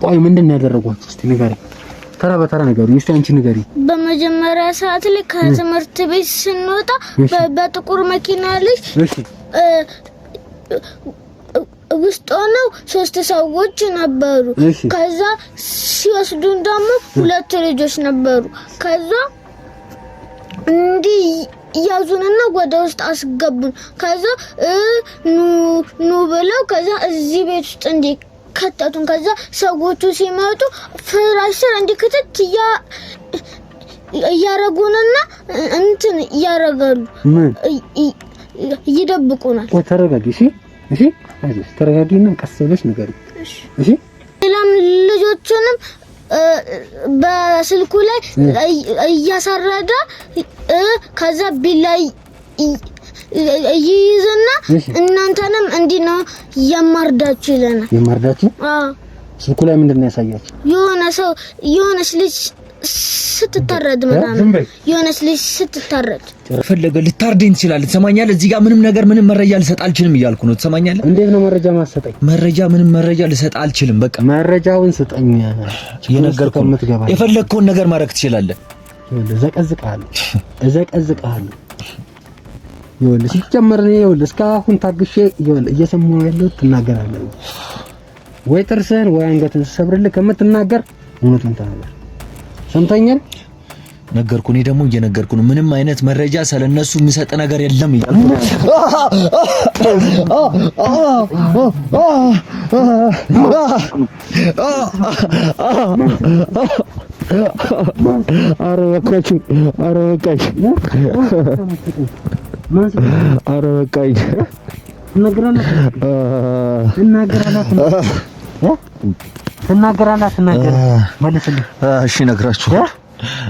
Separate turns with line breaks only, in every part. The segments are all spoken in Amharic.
ቆይ ምንድነው ያደረጓችሁ? እስቲ ንገሪ፣ ተራ በተራ ንገሪ። እስቲ አንቺ ንገሪ።
በመጀመሪያ ሰዓት ላይ ከትምህርት ቤት ስንወጣ በጥቁር መኪና ላይ ውስጥ ሆነው 3 ሰዎች ነበሩ። ከዛ ሲወስዱን ደግሞ 2 ልጆች ነበሩ። ከዛ እንዲህ ያዙንና ወደ ውስጥ አስገቡን። ከዛ ኑ ብለው ከዛ እዚህ ቤት ውስጥ እንዲህ ከተቱን። ከዛ ሰዎቹ ሲመጡ ፍራሽ ስር እንዲከተት ያረጉንና እንትን ያረጋሉ፣ ይደብቁናል።
ተረጋጊ እሺ አይዞሽ፣ ተረጋጊና ቀስ ብለሽ ንገሪ እሺ።
ሌላም ልጆችንም በስልኩ ላይ እያሳረደ ከዛ ቢላይ ይይዝና እናንተንም እንዲህ ነው የማርዳችሁ ይለናል።
የማርዳችሁ? አዎ። ስልኩ ላይ ምንድነው ያሳያችሁ?
የሆነች ልጅ ስትታረድ ምናምን የሆነች ልጅ ስትታረድ
ፈለገ ልታርደኝ ትችላለህ። ትሰማኛለህ? እዚህ ጋር ምንም መረጃ ልሰጥ አልችልም እያልኩ ነው። ትሰማኛለህ?
እንዴት ነው መረጃ ማሰጠኝ?
ምንም መረጃ ልሰጥ አልችልም። በቃ
መረጃውን ስጠኝ።
የነገርኩህ የፈለግከውን ነገር ማድረግ ትችላለህ።
እዘቀዝቅሃለሁ። ይኸውልህ ሲጀመር ነው ይኸውልህ እስካሁን ታግሼ ይኸውልህ እየሰማሁ ያለሁት ትናገራለህ ወይ ጥርስህን ወይ አንገትህን ሰብርልህ ከምትናገር እውነቱን ተናገር። ሰምተኛል?
ነገርኩህ። እኔ ደግሞ እየነገርኩ ነው። ምንም አይነት መረጃ ስለነሱ የሚሰጥ ነገር የለም እያልኩ
ኧረ በቃኝ። ትናገራለህ መልስልኝ።
እሺ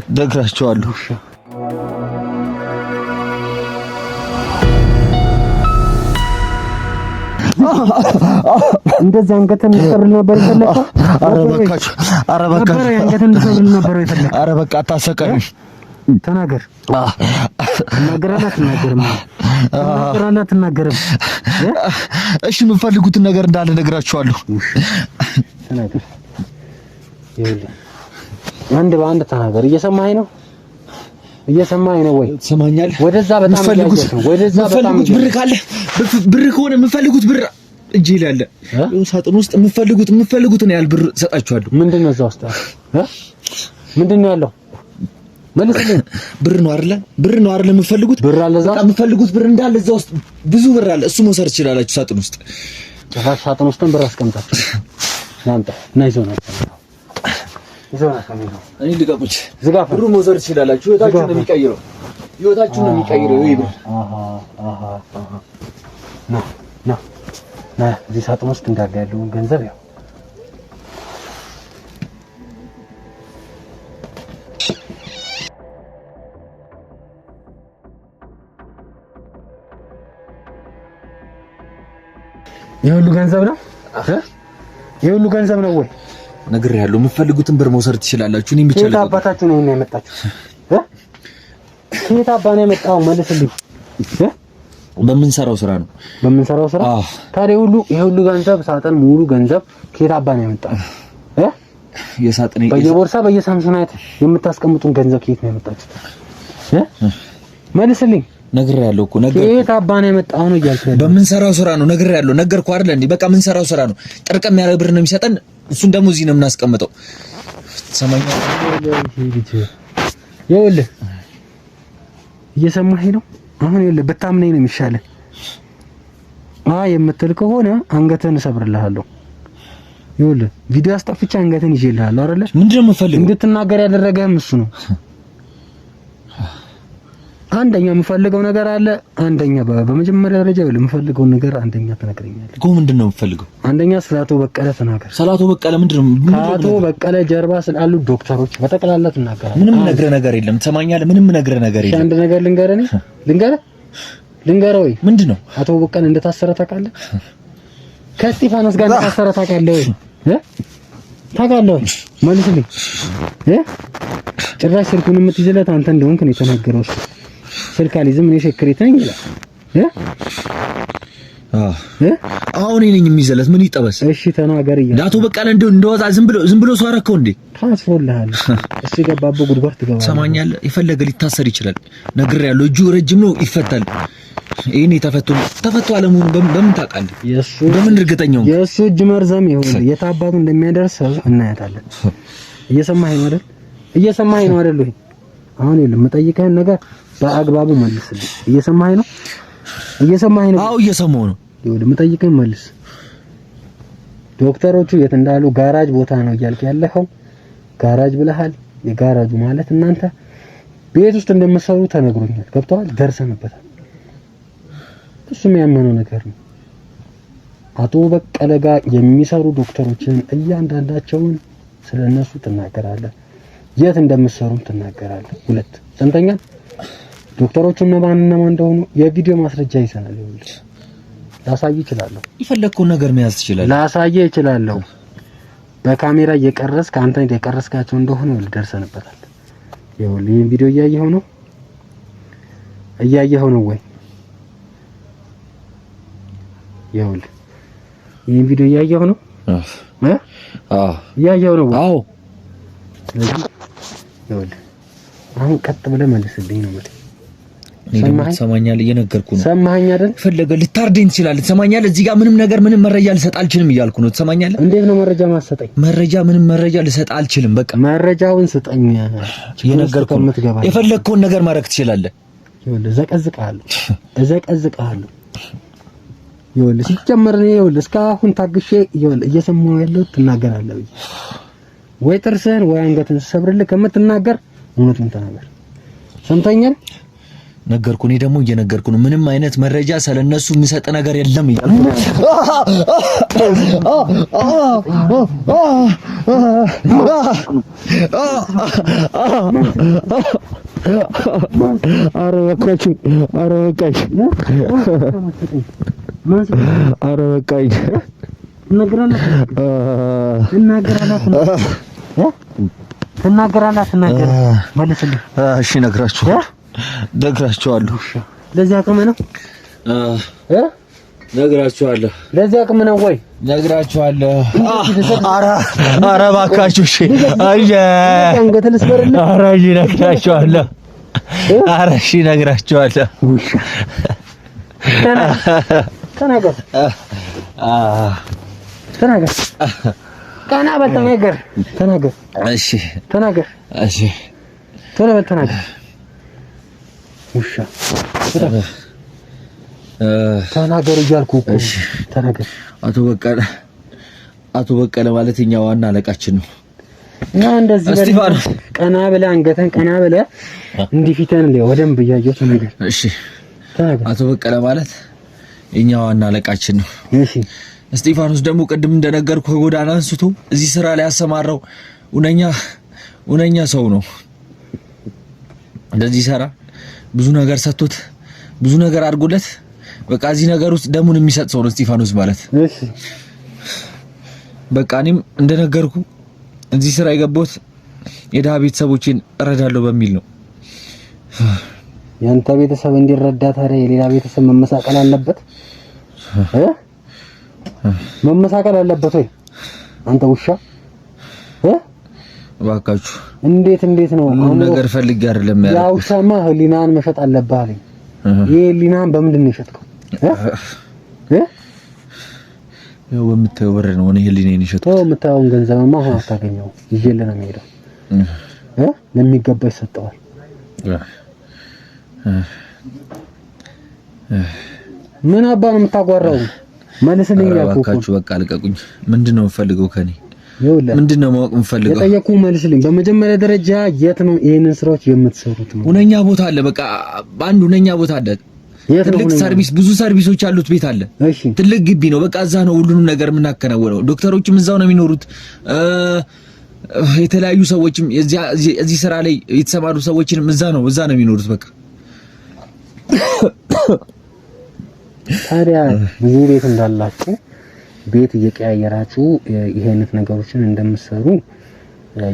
ነግራችኋለሁ።
እንደዚህ አንገትን ልሰብር ነበር የፈለከው?
ኧረ በቃ
አንገትን ልሰብር ነበር የፈለከው?
ኧረ በቃ አታሰቃኝ።
ተናገር። ትናገራለህ?
እሺ የምፈልጉትን ነገር እንዳለ ነግራችኋለሁ።
ተናገር። ይኸውልህ አንድ በአንድ ተናገር። እየሰማኸኝ ነው ወይ?
ትሰማኛለህ?
ወደዛ በጣም
ብር ካለ ብር ከሆነ የምፈልጉት ብር እጄ ላይ አለ። ሳጥን ውስጥ የምፈልጉትን ያህል ብር ሰጣችኋለሁ።
ምንድነው እዛ ውስጥ ምንድነው ያለው? መልስልኝ።
ብር ነው አይደለ የምፈልጉት?
ብር አለ እዛ?
የምፈልጉት ብር እንዳለ እዛ ውስጥ ብዙ ብር አለ። እሱ መውሰድ ትችላላችሁ። ሳጥን ውስጥ
ሳጥን ውስጥ ብር አስቀምጣችሁ ናንተ ይዞና
እኔ ልቀቁት። ብሩ መውሰድ ትችላላችሁ። ህይወታችሁን ነው የሚቀይረው። ይሄ ብር ና እዚህ ሳጥን ውስጥ እንዳለ ያለውን ገንዘብ ያው የሁሉ ገንዘብ ነው ወይ? ነግሬሃለሁ። የምትፈልጉትን ብር መውሰድ ትችላላችሁ። እኔ ብቻ
ለምን አባታችሁ ነው ያመጣችሁ? ከየት አባ ነው የመጣው? መልስልኝ።
በምንሰራው ስራ ነው።
ታዲያ የሁሉ ገንዘብ ሳጥን ሙሉ ገንዘብ ከየት አባ ነው ያመጣው?
የሳጥን
በየቦርሳ በየሳምሶናይት የምታስቀምጡን ገንዘብ ከየት ነው ያመጣችሁት? መልስልኝ።
ነግሬሃለሁ እኮ
ከየት አባ ነው የመጣው ነው እያልኩ ያለው።
በምንሰራው ስራ ነው። ነገርኩህ አይደል እንዴ? በቃ የምንሰራው ስራ ነው። ጥርቅም ያለ ብር ነው የሚሰጠን። እሱን ደግሞ እዚህ ነው የምናስቀምጠው። ሰማኛለህ?
ይኸውልህ እየሰማኸኝ ነው? አሁን ይኸውልህ ብታምነኝ ነው የሚሻለው። የምትል ከሆነ አንገትህን እሰብርልሃለሁ። ይኸውልህ ቪዲዮ አስጠፍቼ አንገትህን ይዤልሃለሁ አይደለ?
ምንድነው የምፈልገው?
እንድትናገር ያደረገህም እሱ ነው። አንደኛ የምፈልገው ነገር አለ። በመጀመሪያ ደረጃ የምፈልገው ነገር አንደኛ ትነግረኛለህ እኮ።
ምንድነው የምፈልገው?
አንደኛ ስለ አቶ በቀለ ተናገር።
ስለ አቶ በቀለ ምንድነው?
ከአቶ በቀለ ጀርባ ስላሉ ዶክተሮች በጠቅላላ ትናገራለህ።
ምንም ነግረህ ነገር የለም። ትሰማኛለህ? ምንም ነግረህ ነገር የለም።
አንድ ነገር ልንገርህ ወይ?
ምንድነው?
አቶ በቀለ እንደታሰረ ታውቃለህ? ከስጢፋኖስ ጋር እንደታሰረ ታውቃለህ ወይ? ታውቃለህ ወይ? መልስልኝ። ጭራሽ ስልኩን የምትይዝለት አንተ እንደሆንክ ነው የተናገረው። ስልክ አልይዝም እኔ ሴክሬት ነኝ ይላል።
አሁን እኔ ነኝ የሚዘለት ምን ይጠበስ?
እሺ ተናገር።
አቶ በቀለ እንደወጣ ዝም ብሎ ሰው አረከው እንዴ?
ታስሮልሃል። እሺ ገባበው ጉድጓድ ትገባለህ።
ሰማኛለህ? የፈለገ ሊታሰር ይችላል። ነግሬያለሁ። እጁ ረጅም ነው፣ ይፈታል። ይሄኔ ተፈቶ አለመሆኑ በምን ታውቃለህ? በምን እርግጠኛው?
የእሱ እጅ መርዘም ይሁን የታባቱ እንደሚያደርሰው እናያታለን። እየሰማኸኝ ነው አይደል? እየሰማኸኝ ነው አይደል? አሁን ይኸውልህ የምጠይቀህን ነገር በአግባቡ መልስልኝ። እየሰማኸኝ ነው? እየሰማኸኝ ነው?
አዎ እየሰማሁ ነው።
ይኸውልህ የምጠይቀህን መልስ። ዶክተሮቹ የት እንዳሉ ጋራጅ ቦታ ነው እያልክ ያለኸው። ጋራጅ ብለሃል። የጋራጁ ማለት እናንተ ቤት ውስጥ እንደምትሰሩ ተነግሮኛል። ገብቶሃል? ደርሰንበታል። እሱም ያመነው ነገር ነው። አቶ በቀለ ጋር የሚሰሩ ዶክተሮችን እያንዳንዳቸውን ስለነሱ ትናገራለህ። የት እንደምትሰሩም ትናገራለህ። ሁለት ሰምተኛል። ዶክተሮቹ እነማን እንደሆኑ የቪዲዮ ማስረጃ ይዘናል። ይኸውልህ ላሳይ እችላለሁ።
የፈለግከውን ነገር መያዝ ትችላለህ።
ላሳይ እችላለሁ። በካሜራ እየቀረስክ አንተ እየቀረስካቸው እንደሆነ ይኸውልህ ደርሰንበታል። ይኸውልህ ይሄን ቪዲዮ እያየኸው ነው ወይ? ይኸውልህ ይሄን ቪዲዮ እያየኸው ነው? እያየኸው ነው?
አዎ።
ስለዚህ ይኸውልህ አሁን ቀጥ ብለህ መልስልኝ ነው ማለት።
ሰማኛል። እየነገርኩህ ነው።
ሰማኸኝ አይደል?
ፈለገ ልታርደኝ ትችላለህ። ትሰማኛለህ? እዚህ ጋር ምንም መረጃ ልሰጥ አልችልም እያልኩ ነው። ትሰማኛለህ?
እንዴት ነው መረጃ ማሰጠኝ?
ምንም መረጃ ልሰጥ አልችልም። በቃ
መረጃውን ስጠኝ።
እየነገርኩህ ነው። የፈለግከውን ነገር ማድረግ ትችላለህ።
ይኸውልህ እዘቀዝቅሃለሁ። ይኸውልህ ሲጀመር ነው ይኸውልህ እስካሁን ታግሼ ይኸውልህ እየሰማሁ ያለሁት ትናገራለህ ወይ ጥርስህን ወይ አንገትን ሰብርልህ ከምትናገር እውነቱን ተናገር። ሰምተኛል?
ነገርኩ። እኔ ደግሞ እየነገርኩ ነው። ምንም አይነት መረጃ ስለነሱ የምሰጥ ነገር የለም እያልኩ
ኧረ በቃኝ። ትናገራለህ። መልስልኝ።
እሺ ነግራችኋለሁ።
ለዚህ አቅም ነው
ነግራችኋለሁ።
ለዚህ አቅም ነው ወይ?
ነግራችኋለሁ። ኧረ እባካችሁ እሺ።
አንገት ልስበርልህ።
ኧረ ነግራችኋለሁ። ኧረ እሺ ነግራችኋለሁ።
ተናገር። ቀና በል ተናገር።
እሺ
ተናገር።
እሺ
ቶሎ በል ተናገር። ውሻ ተናገር እያልኩህ እኮ።
እሺ
ተናገር።
አቶ በቀለ ማለት እኛ ዋና አለቃችን ነው።
እና እንደዚህ
እስጢፋኖስ
ቀና ብለህ አንገተን ቀና ብለህ እንዲህ ፊትህን ወደንብ እያየሁ ተናገር።
እሺ አቶ በቀለ ማለት እኛ ዋና አለቃችን ነው።
እሺ
እስጢፋኖስ ደግሞ ቅድም እንደነገርኩህ ከጎዳና አንስቶ እዚህ ስራ ላይ ያሰማራው እውነኛ ሰው ነው። እንደዚህ ሰራ ብዙ ነገር ሰጥቶት ብዙ ነገር አድርጎለት በቃ እዚህ ነገር ውስጥ ደሙን የሚሰጥ ሰው ነው እስጢፋኖስ ማለት።
እሺ
በቃ እኔም እንደነገርኩ እዚህ ስራ የገባሁት የድሃ ቤተሰቦችን እረዳለሁ በሚል ነው።
ያንተ ቤተሰብ እንዲረዳ ታዲያ የሌላ ቤተሰብ መመሳቀል አለበት? መመሳቀል አለበት ወይ? አንተ ውሻ
እባካችሁ
እንዴት ነው
አሁን ነገር ፈልጌ አይደለም ያለው።
ያው ውሻማ ህሊናን መሸጥ አለብህ አለኝ። ይሄ ህሊናን በምንድን ነው የሸጥከው?
ያው የምታየው ብር ነው። እኔ ህሊናን የሸጥኩት
የምታየውን ገንዘብማ አሁን አታገኘው። ይዤልህ ነው የምሄደው። ለሚገባ ይሰጠዋል። ምን አባ ነው የምታጓራው? መልስልኝ ያልኩህ።
እባካችሁ በቃ ልቀቁኝ። ምንድነው የምፈልገው ከኔ? ምንድነው ማወቅ የምፈልገው?
የጠየኩህ መልስልኝ። በመጀመሪያ ደረጃ የት ነው ይሄንን ስራዎች የምትሰሩት? ነው
ሁነኛ ቦታ አለ። በቃ አንድ ሁነኛ ቦታ አለ። ትልቅ ሰርቪስ፣ ብዙ ሰርቪሶች ያሉት ቤት አለ።
እሺ
ትልቅ ግቢ ነው። በቃ እዛ ነው ሁሉንም ነገር የምናከናውነው። ዶክተሮችም እዛው ነው የሚኖሩት። የተለያዩ ሰዎችም እዚህ ስራ ላይ የተሰማሩ ሰዎችንም እዛ ነው የሚኖሩት። በቃ
ታዲያ ብዙ ቤት እንዳላችሁ ቤት እየቀያየራችሁ ይሄ አይነት ነገሮችን እንደምትሰሩ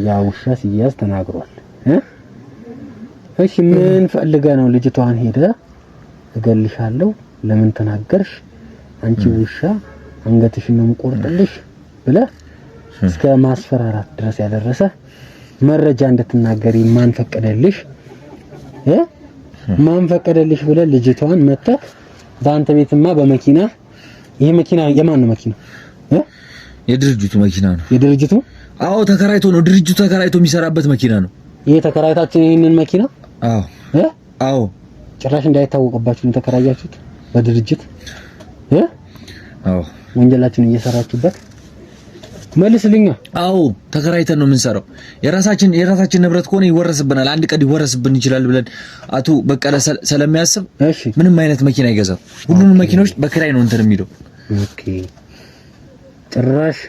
ያ ውሻ ሲያዝ ተናግሯል። እሺ ምን ፈልገህ ነው ልጅቷን ሄደህ እገልሻለሁ ለምን ተናገርሽ አንቺ ውሻ አንገትሽን ነው የምቆርጥልሽ ብለህ እስከ ማስፈራራት ድረስ ያደረሰ መረጃ እንድትናገሪ ማን ፈቀደልሽ? ማን ፈቀደልሽ ብለህ ልጅቷን መተህ በአንተ ቤትማ በመኪና ይሄ መኪና የማን ነው መኪና?
የድርጅቱ መኪና ነው።
የድርጅቱ?
አዎ ተከራይቶ ነው። ድርጅቱ ተከራይቶ የሚሰራበት መኪና ነው።
ይሄ ተከራይታችን ይሄንን መኪና?
አዎ አዎ።
ጭራሽ እንዳይታወቅባችሁ ነው ተከራያችሁት በድርጅት?
አዎ።
ወንጀላችን እየሰራችሁበት መልስልኛ።
አዎ ተከራይተን ነው የምንሰራው። የራሳችን ንብረት ከሆነ ይወረስብናል፣ አንድ ቀን ይወረስብን ይችላል ብለን አቶ በቀለ ስለሚያስብ ምንም አይነት መኪና አይገዛም። ሁሉንም መኪኖች በክራይ ነው እንትን የሚለው።
ኦኬ። ጭራሽ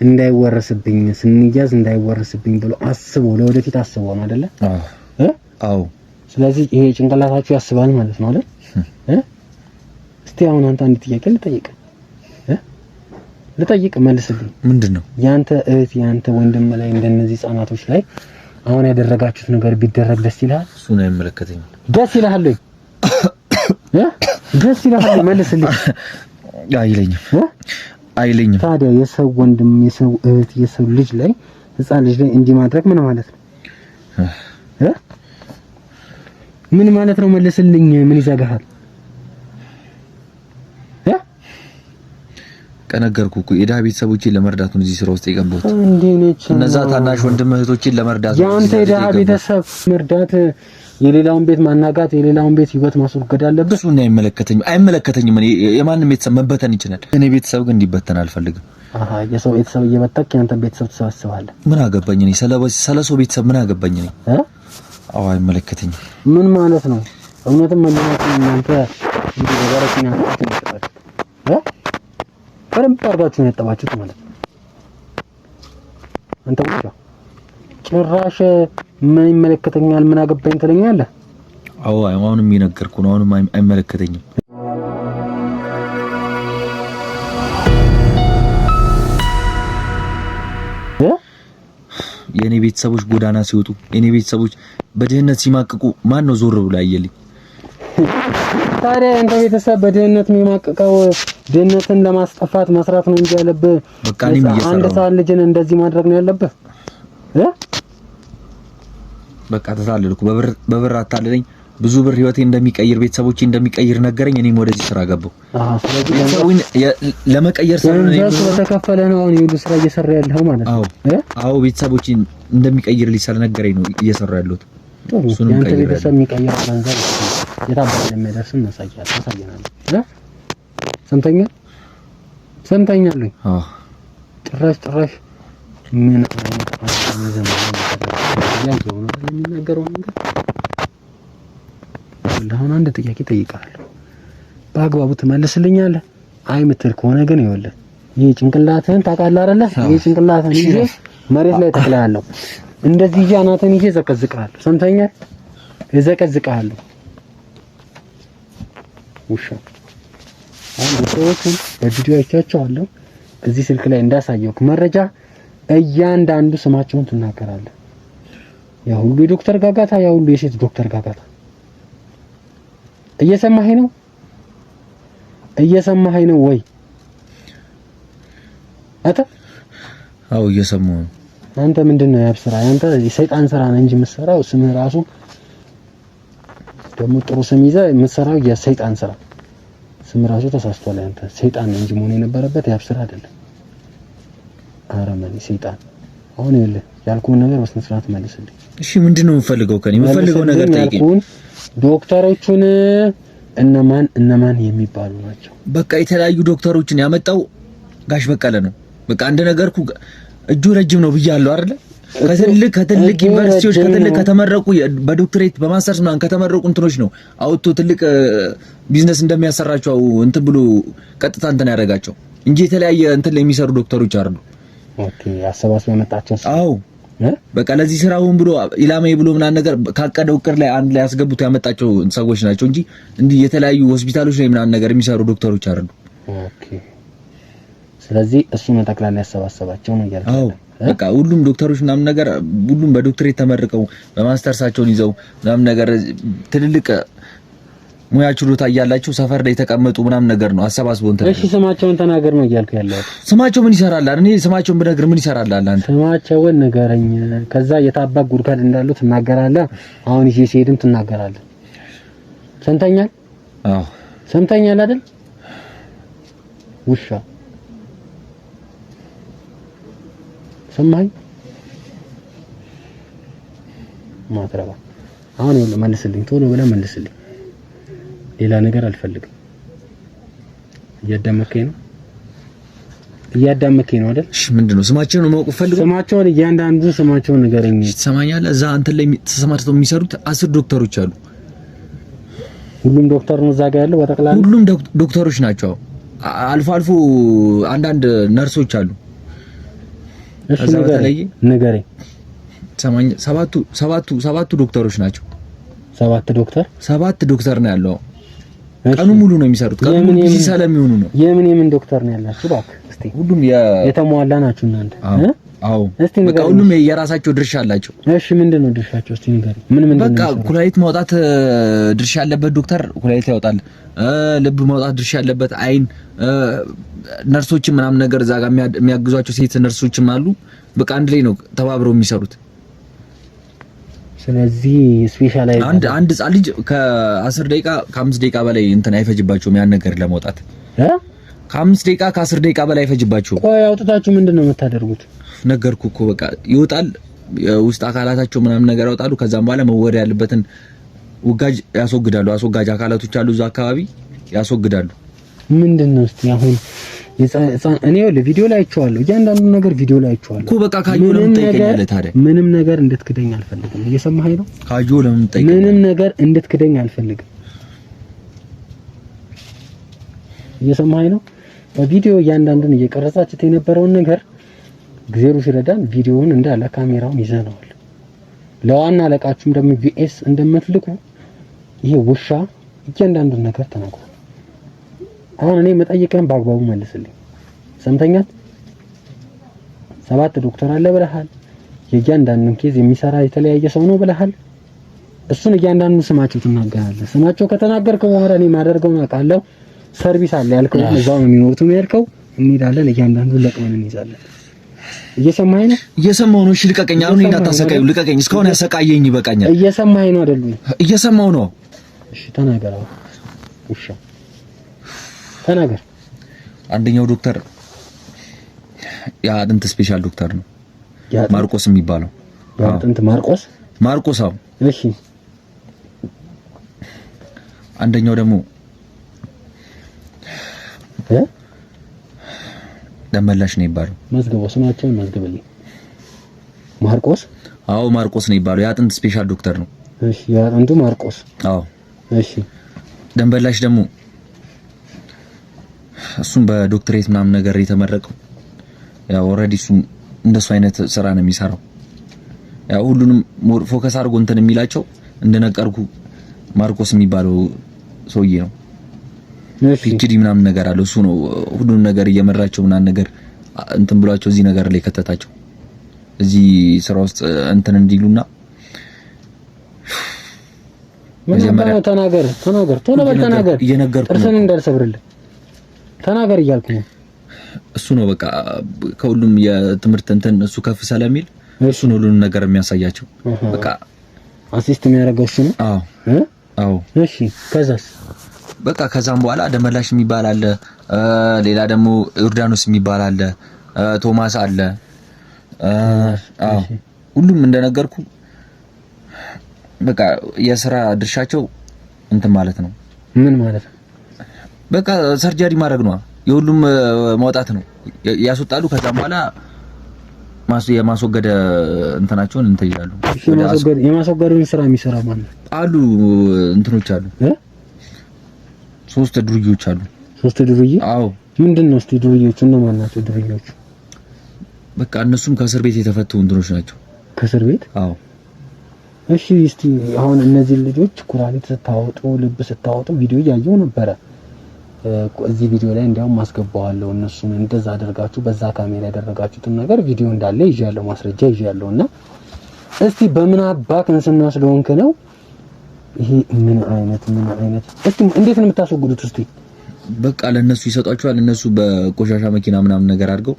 እንዳይወረስብኝ ስንያዝ እንዳይወረስብኝ ብሎ አስቦ ለወደፊት አስቦ ነው አይደለ?
አዎ። ስለዚህ
ይሄ ጭንቅላታችሁ ያስባል ማለት ነው አይደል? እስቲ አሁን አንተ አንድ ጥያቄ ልጠይቅ መልስልኝ።
ምንድነው?
ያንተ እህት ያንተ ወንድም ላይ እንደነዚህ ህፃናቶች ላይ አሁን ያደረጋችሁት ነገር ቢደረግ ደስ ይልሃል?
እሱን አይመለከተኝም።
ደስ ይልሃል ወይ? ደስ ይልሃል? መልስልኝ።
አይለኝም።
ታዲያ የሰው ወንድም የሰው እህት የሰው ልጅ ላይ ህፃን ልጅ ላይ እንዲህ ማድረግ ምን ማለት ነው? ምን ማለት ነው? መልስልኝ። ምን ይዘጋሃል?
ከነገርኩህ እኮ የድሀ ቤተሰቦችን ለመርዳት ነው እዚህ ስራ ውስጥ የገባሁት።
እንዴ ነች
እነዛ ታናሽ ወንድም እህቶችን ለመርዳት ነው።
ያንተ የድሀ ቤተሰብ መርዳት፣ የሌላውን ቤት ማናጋት፣ የሌላውን ቤት ህይወት ማስወገድ አለብህ።
እሱን አይመለከተኝም። እኔ የማንም ቤተሰብ መበተን ይችላል። እኔ ቤተሰብ ግን እንዲበተን አልፈልግም።
የሰው ቤተሰብ እየበተንክ ያንተ ቤተሰብ ትሰበስባለህ።
ምን አገባኝ እኔ ስለሰው ቤተሰብ ምን አገባኝ እኔ? አዎ አይመለከተኝም።
ምን ማለት ነው? እውነትም ማለት ነው እናንተ እንዴ በበረኪና አጥተናል በደንብ አድርጋችሁ ነው ያጠባችሁት ማለት ነው። አንተ ብቻ ጭራሽ ምን ይመለከተኛል ምን አገባኝ ትለኛለህ?
አዎ አሁንም እየነገርኩህ ነው። አሁንም አይመለከተኝም። የኔ ቤተሰቦች ጎዳና ሲወጡ፣ የኔ ቤተሰቦች በድህነት ሲማቅቁ ማን ነው ዞር ብሎ አየልኝ?
ታዲያ አንተ ቤተሰብ በድህነት የሚማቅቀው ድህነትን ለማስጠፋት መስራት ነው እንጂ ያለብህ
በቃ እኔም እየሰራሁ
አንድ ሰዓት ልጅን እንደዚህ ማድረግ ነው ያለብህ?
በቃ ተታለልኩ። በብር አታለለኝ። ብዙ ብር ህይወቴ እንደሚቀይር ቤተሰቦቼ እንደሚቀይር ነገረኝ። እኔም ወደዚህ ስራ ገባሁ።
ስለዚህ
ቤተሰቡን ለመቀየር
ስለተከፈለ ነው አሁን ይሁሉ ስራ እየሰራ ያለው ማለት ነው።
አዎ ቤተሰቦቼ እንደሚቀይር ሊሰነገረኝ ነው እየሰራ ያለሁት።
እሱንም ያንተ ቤተሰብ የሚቀይር ገንዘብ የታባለ ለሚያደርስ እናሳያለን። ሰምተኛል። ጭራሽ ምን አይነት አዘም ያለው ነው የሚናገረው ነገር። አሁን አንድ ጥያቄ ጠይቃለሁ፣ በአግባቡ ትመልስልኛለህ? አይ ምትል ከሆነ ግን ይኸውልህ ይሄ ጭንቅላትህን ታውቃለህ አይደለ? ይሄ ጭንቅላትህን ይዤ መሬት ላይ ተክላለሁ። እንደዚህ ይዤ አናትህን ይዤ ዘቀዝቅሃለሁ። ሰምተኛል? እዘቀዝቅሃለሁ። ውሻ አሁን ሰዎችን በቪዲዮ አይቻቸዋለሁ። እዚህ ስልክ ላይ እንዳሳየውክ መረጃ እያንዳንዱ ስማቸውን ትናገራለህ። ያ ሁሉ የዶክተር ጋጋታ፣ ያ ሁሉ የሴት ዶክተር ጋጋታ። እየሰማኸኝ ነው ወይ?
አዎ እየሰማሁ ነው።
አንተ ምንድነው ያብስራ? አንተ የሰይጣን ስራ ነው እንጂ የምትሰራው ስምህ ራሱ ደግሞ ጥሩ ስም ይዘህ የምትሰራው የሰይጣን ስራ ስም ራሱ ተሳስቷል። አንተ ሰይጣን ነው እንጂ መሆን የነበረበት ያብስራ አይደለም። አረመኔ ሰይጣን። አሁን ይኸውልህ ያልኩህን ነገር በስነ ስርዓት መልስልኝ።
እሺ ምንድነው የምፈልገው? ከኔ የምፈልገው ነገር ጠይቀኝ።
ዶክተሮቹን እነማን የሚባሉ ናቸው?
በቃ የተለያዩ ዶክተሮችን ያመጣው ጋሽ በቀለ ነው። በቃ አንድ ነገርኩ እጁ ረጅም ነው ብያለሁ አይደለ? ከትልቅ ዩኒቨርሲቲዎች ከተመረቁ በዶክተሬት በማስተርስ ምናምን ከተመረቁ እንትኖች ነው አውጥቶ ትልቅ ቢዝነስ እንደሚያሰራቸው እንትን ብሎ ቀጥታ እንትን ያደርጋቸው እንጂ የተለያየ እንትን ላይ የሚሰሩ ዶክተሮች አይደሉ።
ኦኬ አሰባስበው ያመጣቸው።
አዎ በቃ ለዚህ ስራውን ብሎ ኢላማዬ ብሎ ምናምን ነገር ካቀደው እቅድ ላይ አንድ ላይ ያስገቡት ያመጣቸው ሰዎች ናቸው እንጂ እንዲህ የተለያዩ ሆስፒታሎች ላይ ምናምን ነገር የሚሰሩ ዶክተሮች አይደሉ።
ኦኬ ስለዚህ እሱ ነው ጠቅላላ ያሰባሰባቸው ነው ያልከው?
በቃ ሁሉም ዶክተሮች ምናምን ነገር ሁሉም በዶክተሬት ተመርቀው በማስተርሳቸውን ይዘው ምናምን ነገር ትልልቅ ሙያ ችሎታ እያላቸው ሰፈር ላይ የተቀመጡ ምናምን ነገር ነው አሰባስቦ እንትን።
እሺ ስማቸውን ተናገር ነው እያልኩ ያለው።
ስማቸው ምን ይሰራል? እኔ ስማቸውን ብነግር ምን ይሰራል? አንተ
ስማቸውን ንገረኝ። ከዛ የታባክ ጉድጓድ እንዳሉ ትናገራለህ። አሁን ይሄ ሲሄድም ትናገራለህ። ሰምተኛል?
አዎ
ሰምተኛል አይደል? ውሻ ሰማኝ ማትረባ። አሁን መልስልኝ፣ ቶሎ ብለህ መልስልኝ። ሌላ ነገር አልፈልግም። እያዳመከኝ ነው አይደል?
እሺ ምንድነው ስማቸውን ነው ማወቅ ፈልገው?
ስማቸውን እያንዳንዱ ስማቸውን ንገረኝ።
ትሰማኛለህ? እዛ አንተ ላይ ተሰማርተው የሚሰሩት 10 ዶክተሮች አሉ።
ሁሉም ዶክተር ነው እዛ ጋር ያለው? በጠቅላላ
ሁሉም ዶክተሮች ናቸው። አልፎ አልፎ አንዳንድ ነርሶች አሉ።
እሺ ንገረኝ። ሰባቱ ዶክተሮች ናቸው። ሰባት ዶክተር ነው ያለው። ቀኑ ሙሉ ነው የሚሰሩት። ቀኑ ሙሉ ቢዚ ስለሚሆኑ ነው። የምን ዶክተር ነው ያላችሁ? እባክህ እስቲ ሁሉም የተሟላ ናችሁ እናንተ?
አዎ በቃ ሁሉም የራሳቸው ድርሻ አላቸው።
እሺ ምንድነው ድርሻቸው? እስቲ ንገረኝ። ምን
በቃ ኩላሊት ማውጣት ድርሻ ያለበት ዶክተር ኩላሊት ያወጣል። ልብ ማውጣት ድርሻ ያለበት አይን፣ ነርሶች ምናምን ነገር እዛ ጋር የሚያግዟቸው ሴት ነርሶችም አሉ። በቃ አንድ ላይ ነው ተባብረው የሚሰሩት።
ስለዚህ ስፔሻላይዝ
አንድ ህጻን ልጅ ከ10 ደቂቃ ከ5 ደቂቃ በላይ እንትን አይፈጅባቸውም ያን ነገር ለማውጣት ከ5 ደቂቃ ከ10 ደቂቃ በላይ አይፈጅባቸውም።
ቆይ አውጥታችሁ ምንድነው የምታደርጉት?
ነገርኩህ እኮ በቃ ይወጣል። ውስጥ አካላታቸው ምናምን ነገር ያወጣሉ። ከዛም በኋላ መወሪያ ያለበትን ውጋጅ ያስወግዳሉ። አስወጋጅ አካላቶች አሉ እዛ አካባቢ ያስወግዳሉ።
ምንድነው እስቲ አሁን እኔ ቪዲዮ ላይ አይቼዋለሁ። እያንዳንዱ ነገር ቪዲዮ ላይ አይቼዋለሁ
እኮ በቃ ካየሁ ለምን ጠይቀኛለህ ታዲያ?
ምንም ነገር እንድትክደኝ አልፈልግም። እየሰማኸኝ ነው?
ካየሁ ለምን ጠይቀኛለህ?
ምንም ነገር እንድትክደኝ አልፈልግም። እየሰማኸኝ ነው? በቪዲዮ እያንዳንዱን እየቀረጻችሁት የነበረውን ነገር እግዚአብሔር ሲረዳን ቪዲዮውን እንዳለ ካሜራውን ይዘነዋል። ለዋና አለቃችሁም ደግሞ ቪኤስ እንደምትልኩ ይሄ ውሻ እያንዳንዱን ነገር ተናግሯል። አሁን እኔ መጠየቅህን በአግባቡ መልስልኝ። ሰምተኛል? 7 ዶክተር አለ ብለሃል። የእያንዳንዱን ኬዝ የሚሰራ የተለያየ ሰው ነው ብለሃል። እሱን እያንዳንዱ ስማቸው ትናገራለህ። ስማቸው ከተናገርክ በኋላ እኔ ማደርገውን አውቃለሁ። ሰርቪስ አለ ያልከው እዛው ነው የሚኖሩት ያልከው፣ እንሄዳለን። እያንዳንዱን ለቅመን እንይዛለን። እየሰማኸኝ ነው?
እየሰማሁ ነው። እሺ ልቀቀኝ። አሁን እንዳታሰቃዩ ልቀቀኝ። እስካሁን ያሰቃየኝ ይበቃኛል።
እየሰማኸኝ ነው አይደል?
እየሰማሁ ነው።
እሺ ተናገር። ውሻ ተናገር።
አንደኛው ዶክተር የአጥንት ስፔሻል ዶክተር ነው ማርቆስ የሚባለው።
የአጥንት ማርቆስ አዎ።
እሺ አንደኛው ደግሞ ደመላሽ ነው ይባላል።
መዝገበው ስማቸውን መዝግብልኝ። ማርቆስ
አዎ ማርቆስ ነው ይባላል። የአጥንት ስፔሻል ዶክተር ነው።
እሺ የአጥንቱ ማርቆስ አዎ። እሺ
ደመላሽ ደግሞ እሱም በዶክተሬት ምናምን ነገር የተመረቀው ያው ኦሬዲ እሱ እንደሱ አይነት ስራ ነው የሚሰራው። ያው ሁሉንም ፎከስ አድርጎ እንትን የሚላቸው እንደነቀርኩ ማርቆስ የሚባለው ሰውዬ ነው። ፒኤችዲ ምናምን ነገር አለው። እሱ ነው ሁሉንም ነገር እየመራቸው ምናምን ነገር እንትን ብሏቸው እዚህ ነገር ላይ ከተታቸው እዚህ ስራ ውስጥ እንትን እንዲሉና
መጀመሪያ ተናገር ቶሎ በል ተናገር።
እየነገርኩ ነው
ጥርስን እንዳልሰብርልህ ተናገር እያልኩ ነው።
እሱ ነው በቃ ከሁሉም የትምህርት እንትን እሱ ከፍ ስለሚል እሱ ነው ሁሉንም ነገር የሚያሳያቸው። በቃ
አሲስት የሚያደርገው እሱ ነው።
አዎ።
እሺ ከዛስ?
በቃ ከዛም በኋላ ደመላሽ የሚባል አለ። ሌላ ደግሞ ዮርዳኖስ የሚባል አለ። ቶማስ አለ። አዎ ሁሉም እንደነገርኩ በቃ የስራ ድርሻቸው እንትን ማለት ነው።
ምን ማለት ነው?
በቃ ሰርጀሪ ማድረግ ነው። የሁሉም ማውጣት ነው። ያስወጣሉ። ከዛም በኋላ የማስወገድ እንትናቸውን እንትን ይላሉ።
የማስወገዱን ስራ የሚሰራ ማን ነው?
አሉ እንትኖች አሉ። 3 ድርጅቶች አሉ።
3 ድርጅቶች?
አዎ።
ምንድነው እስቲ ድርጅቶቹ እነማን ናቸው? ድርጅቶቹ
በቃ እነሱም ከእስር ቤት የተፈቱ እንትኖች ናቸው።
ከእስር ቤት?
አዎ።
እሺ እስቲ አሁን እነዚህ ልጆች ኩላሊት ስታወጡ ልብ ስታወጡ ቪዲዮ እያየሁ ነበረ። እዚህ ቪዲዮ ላይ እንዲያውም ማስገባዋለሁ። እነሱን እንደዛ አደርጋችሁ በዛ ካሜራ ያደረጋችሁትን ነገር ቪዲዮ እንዳለ ይዣለሁ፣ ማስረጃ ይዣለሁና እስቲ በምን አባክ እንስና ስለሆንክ ነው ይሄ ምን አይነት እስቲ እንዴት ነው የምታስወግዱት? እስቲ
በቃ ለነሱ ይሰጧቸዋል። እነሱ በቆሻሻ መኪና ምናምን ነገር አድርገው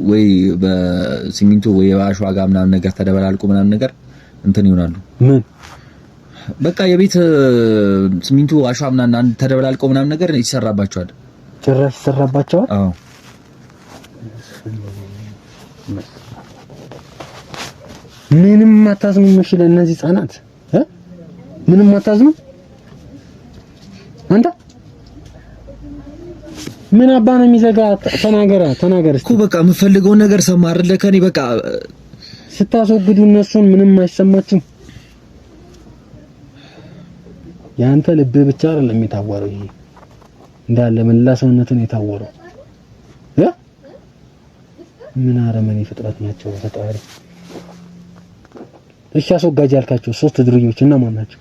ወይ በሲሚንቶ ወይ በአሸዋ ጋር ምናምን ነገር ተደበላልቆ ምናምን ነገር እንትን ይሆናሉ።
ምን
በቃ የቤት ሲሚንቶ አሸዋ ምናምን ተደበላልቆ ምናምን ነገር ይሰራባቸዋል።
ጭራሽ ይሰራባቸዋል?
አዎ።
ምንም አታዝኑ መስለ እነዚህ ህፃናት ምንም አታዝኑ። አንተ ምን አባ ነው የሚዘጋ? ተናገር
እኮ በቃ የምፈልገውን ነገር ሰማ አይደለ? ከኔ በቃ
ስታስወግዱ እነሱን ምንም አይሰማችም። ያንተ ልብ ብቻ አይደለም የታወረው፣ ይሄ እንዳለ መላ ሰውነትን የታወረው ምን አረመኔ ፍጥረት ናቸው ፈጣሪ። እሺ አስወጋጅ ያልካቸው 3 ድርዮች እና ማን ናቸው?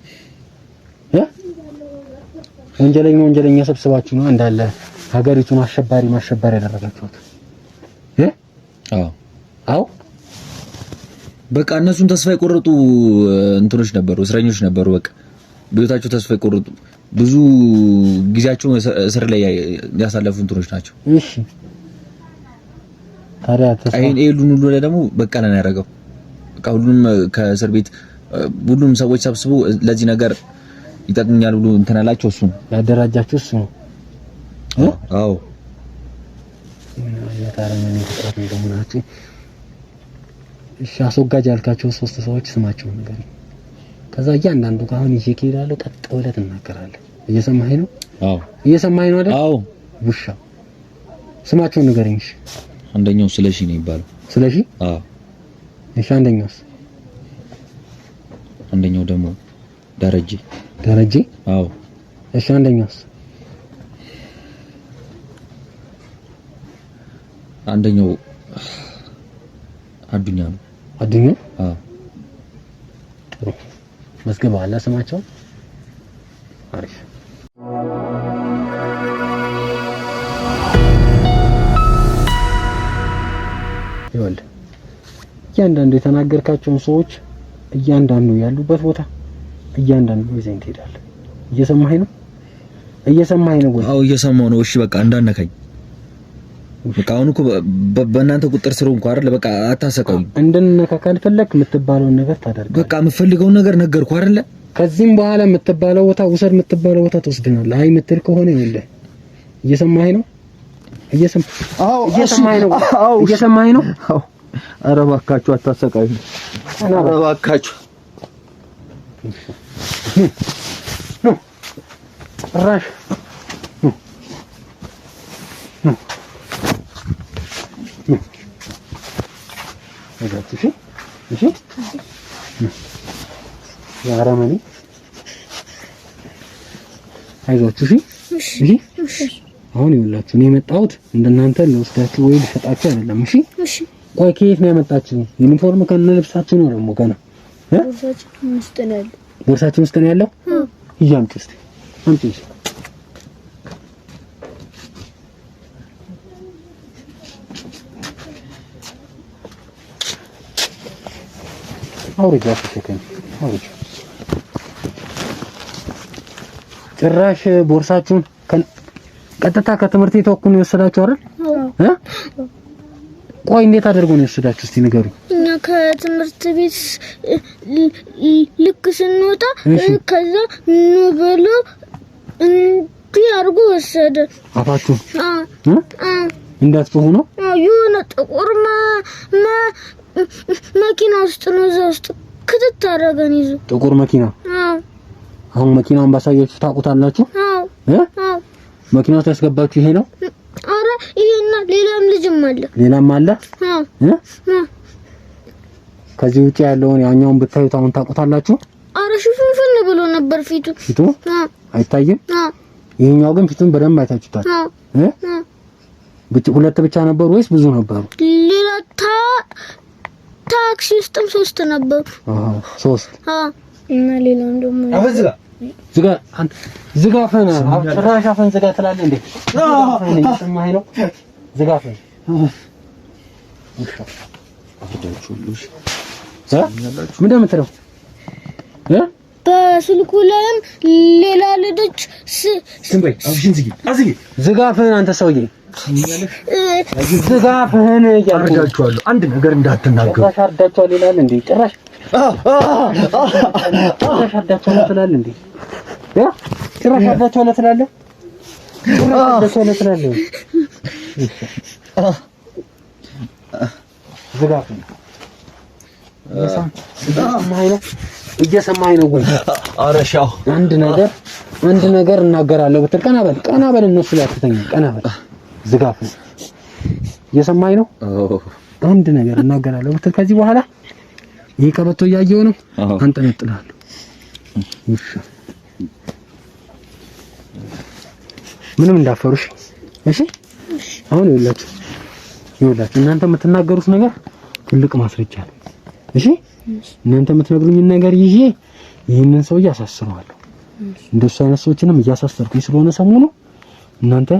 ወንጀለኛ ሰብስባችሁ ነው እንዳለ ሀገሪቱን አሸባሪ ያደረጋችሁት? አዎ
በቃ እነሱን ተስፋ የቆረጡ እንትኖች ነበሩ፣ እስረኞች ነበሩ። በቃ በህይወታቸው ተስፋ የቆረጡ ብዙ ጊዜያቸውን እስር ላይ ያሳለፉ እንትኖች ናቸው።
እሺ ታዲያ
አይን ኤሉን ሁሉ ደግሞ በቃ ነው ያደረገው። በቃ ሁሉም ከእስር ቤት ሁሉም ሰዎች ሰብስበው ለዚህ ነገር ይጠቅኛል ብሎ እንትን አላቸው። እሱ
ያደራጃቸው እሱ ነው።
አዎ
የታረመኝ ፍጥረት እንደሆናችሁ። እሺ አስወጋጅ ያልካቸው 3 ሰዎች ስማቸው ነገር ከዛ እያንዳንዱ ጋር አሁን ይዤ እሄዳለሁ። ቀጥ ብለህ ትናገራለህ። እየሰማኸኝ ነው?
አዎ
እየሰማኸኝ ነው አይደል?
አዎ
ውሻ ስማቸውን ንገረኝ። እሺ
አንደኛው ስለሺ ነው የሚባለው።
ስለሺ?
አዎ።
እሺ አንደኛውስ?
አንደኛው ደግሞ ደረጀ? አዎ።
እሺ አንደኛውስ?
አንደኛው አዱኛ ነው።
አዱኛ?
አዎ።
ጥሩ መዝገብ አለ ስማቸው? አሪፍ። ይኸውልህ እያንዳንዱ የተናገርካቸውን ሰዎች እያንዳንዱ ያሉበት ቦታ እያንዳንዱ ይዘን ትሄዳለህ። እየሰማኸኝ ነው? ወይ?
አዎ እየሰማሁ ነው። እሺ በቃ እንዳነካኝ። በቃ አሁን እኮ በእናንተ ቁጥር ስር እንኳን አይደል? በቃ አታሰቃዩኝ።
እንድንነካ ካልፈለክ የምትባለውን ነገር ታደርጋለህ።
በቃ የምፈልገውን ነገር ነገርኩህ አይደለ?
ከዚህም በኋላ የምትባለው ቦታ ውሰድ፣ የምትባለው ቦታ ትወስድናለህ። አይ የምትል ከሆነ ይኸውልህ እየሰማኸኝ ነው? እየሰማኸኝ ነው? አዎ።
ኧረ እባካችሁ አታሰቃዩኝ። ኧረ እባካችሁ
ራሽ እሺ ያራማኒ አይዟችሁ። እሺ አሁን ይኸውላችሁ እኔ የመጣሁት እንደናንተ ለወስዳችሁ ወይ ልሸጣችሁ አይደለም። እሺ ቆይ ከየት ነው ያመጣችሁ? ዩኒፎርም ከነ ልብሳችሁ ነው ደግሞ ገና ቦርሳችን ውስጥ ነው ያለው። ይያምጡ እስቲ አምጪ። አውሪጃ ተሸከም አውሪጃ። ጭራሽ ቦርሳችሁን ቀጥታ ከትምህርት ቤት ወኩን የወሰዳችሁ አይደል? ቆይ እንዴት አድርጎ ነው የወሰዳችሁ? እስቲ ንገሩ።
እኛ ከትምህርት ቤት ልክ ስንወጣ ከዛ ኑ ብሎ እንዲህ አድርጎ ወሰደ።
አፋችሁ እንዳትጮሁ ነው።
የሆነ ጥቁር መኪና ውስጥ ነው፣ እዛ ውስጥ ክትት አደረገን ይዞ።
ጥቁር መኪና? አሁን መኪናውን ባሳያችሁ ታውቁታላችሁ? መኪና ውስጥ ያስገባችሁ ይሄ ነው?
አረ ይሄና ሌላም ልጅም አለ።
ሌላም አለ? ከዚህ ውጪ ያለውን ያኛውን ብታዩት አሁን ታውቁታላችሁ?
አረ ሽፍንፍን ብሎ ነበር ፊቱ
አይታይም? ይሄኛው ግን ፊቱን በደንብ አይታችሁታል። ሁለት ብቻ ነበሩ ወይስ ብዙ ነበሩ?
ሌላ ታክሲ ውስጥም 3 ነበሩ።
3
እና ሌላም ደግሞ
ዝጋ ፈና ጭራሽ አፈን ዝጋ ትላለህ እንዴ? እየሰማኸኝ ነው? ዝጋ ፈን ምንድን ነው የምትለው?
በስልኩ ላይም ሌላ ልጆች
ስንበይ አብሽን ዝጊ
ዝጋፍህን አንተ ሰውዬ ዝጋፍህን
ያርጋችኋለሁ አንድ ነገር እንዳትናገሩ
ጭራሽ አርዳችኋለሁ ይላል እንዴ ጭራሽ አርዳችኋለሁ ትላለህ እንዴ ጭራሽ አርዳችኋለሁ ትላለህ ዝጋፍህን እየሰማኸኝ ነው ወይ? አረሻው አንድ ነገር እናገራለሁ ብትል ቀና በል እነሱ ላይ አትተኛ ቀና በል ዝጋፍ እየሰማኸኝ ነው? አንድ ነገር እናገራለሁ ብትል ከዚህ በኋላ ይሄ ቀበቶ እያየሁ ነው አንጠለጥልሃለሁ። እሺ ምንም እንዳፈሩሽ እሺ። አሁን ይኸውላችሁ እናንተ የምትናገሩት ነገር ትልቅ ማስረጃ ነው። እሺ እናንተ የምትነግሩኝ ነገር ይዤ ይሄንን ሰው እያሳስረዋለሁ። እንደሱ አይነት ሰዎችንም እያሳሰርኩኝ ስለሆነ ሰሞኑ እናንተ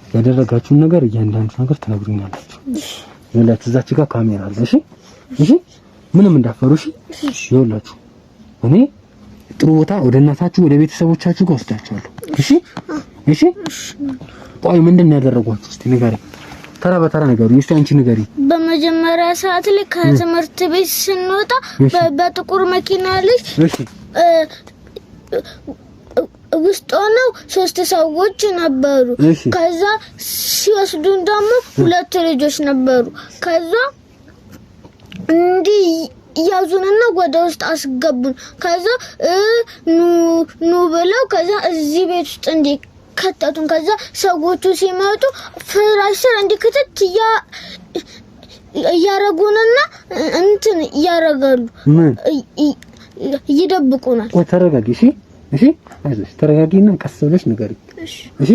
ያደረጋችሁን ነገር እያንዳንዱ ነገር ትነግሩኛላችሁ። ይኸውላችሁ እዛች ጋር ካሜራ አለ። እሺ ምንም እንዳፈሩ እሺ። ይኸውላችሁ እኔ ጥሩ ቦታ ወደ እናታችሁ ወደ ቤተሰቦቻችሁ ጋር ወስዳችኋለሁ። እሺ ቆይ ምንድን ነው ያደረጓችሁ? እስቲ ንገሪኝ። ተራ በተራ ንገሪኝ። እስቲ አንቺ ንገሪኝ።
በመጀመሪያ ሰዓት ላይ ከትምህርት ቤት ስንወጣ በጥቁር መኪና ላይ ውስጥ ሆነው 3 ሰዎች ነበሩ። ከዛ ሲወስዱን ደግሞ 2 ልጆች ነበሩ። ከዛ እንዲህ ያዙንና ወደ ውስጥ አስገቡን። ከዛ ኑ ብለው ከዛ እዚህ ቤት ውስጥ እንዲህ ከተቱን። ከዛ ሰዎቹ ሲመጡ ፍራሽ ስር እንዲከተት ያረጉንና እንትን ያረጋሉ ይደብቁናል።
ቆይ ተረጋጊ እሺ አይዞሽ ተረጋጊና ቀስ ብለሽ ንገሪኝ እሺ።